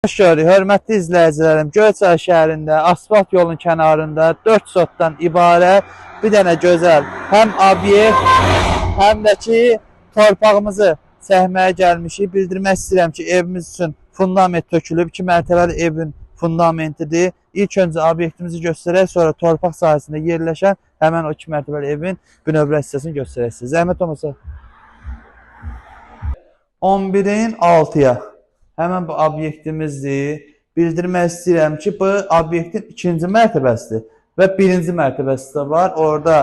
Xoş gördük, hörmətli izləyicilərim. Göyçay şəhərində, asfalt yolun kənarında 4 sotdan ibarət bir dənə gözəl həm obyekt, həm də ki, torpağımızı çəkməyə gəlmişik. Bildirmək istəyirəm ki, evimiz üçün fundament tökülüb. 2 mərtəbəli evin fundamentidir. İlk öncə obyektimizi göstərək, sonra torpaq sahəsində yerləşən həmən o 2 mərtəbəli evin bünövrə hissəsini göstərək sizə. Zəhmət olmasa 11-in 6-ya. Həmən bu obyektimizdir. Bildirmək istəyirəm ki, bu obyektin 2-ci mərtəbəsidir və 1-ci mərtəbəsi də var. Orada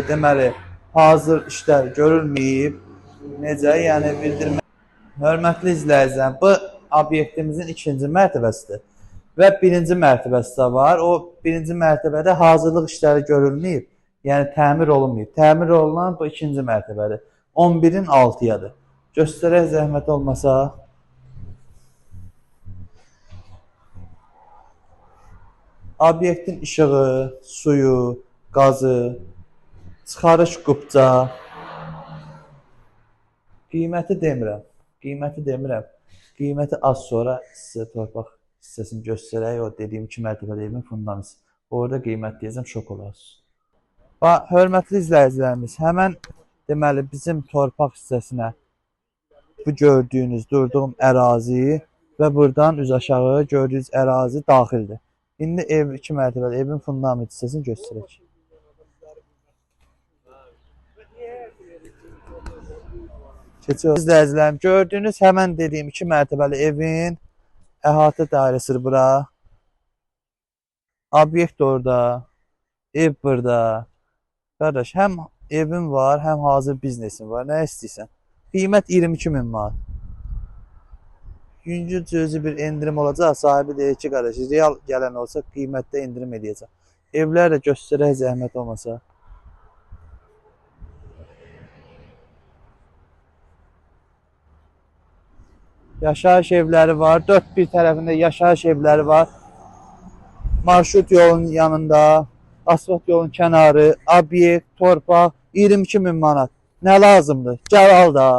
deməli, hazır işlər görülməyib. Necə? Yəni, bildirmək. Hörmətli izləyicilər, bu obyektimizin 2-ci mərtəbəsidir və 1-ci mərtəbəsi də var. O 1-ci mərtəbədə hazırlıq işləri görülməyib. Yəni, təmir olunmayıb. Təmir olunan bu 2-ci mərtəbədir. 11-in 6-yadır. Göstərək zəhmət olmasa. Obyektin işığı, suyu, qazı, çıxarış qubca. Qiyməti demirəm. Qiyməti az sonra sizə torpaq hissəsini göstərək. O dediyim 2 mərtəbəli evin fundamenti. Orada qiymət deyəcəm, şok olarsınız. Bax, hörmətli izləyicilərimiz, həmən deməli bizim torpaq hissəsinə bu gördüyünüz durduğum ərazi və buradan üz aşağı gördüyünüz ərazi daxildir. İndi ev 2 mərtəbəli evin fundament hissəsini göstərək. Keçiyoruz. İzləyicilərim, gördüyünüz həmən dediyim 2 mərtəbəli evin əhatə dairəsidir bura. Obyekt orada, ev burada. Qardaş, həm evin var, həm hazır biznesin var. Nə istəyirsən? Qiymət 22.000 manat. Yüngül cüzi bir endirim olacaq. Sahibi deyir ki, qardaş, real gələn olsa qiymətdə endirim edəcək. Evlər də göstərək zəhmət olmasa. Yaşayış evləri var. 4 bir tərəfində yaşayış evləri var. Marşrut yolun yanında, asfalt yolun kənarı, obyekt, torpaq 22.000 manat. Nə lazımdır? Gəl al da.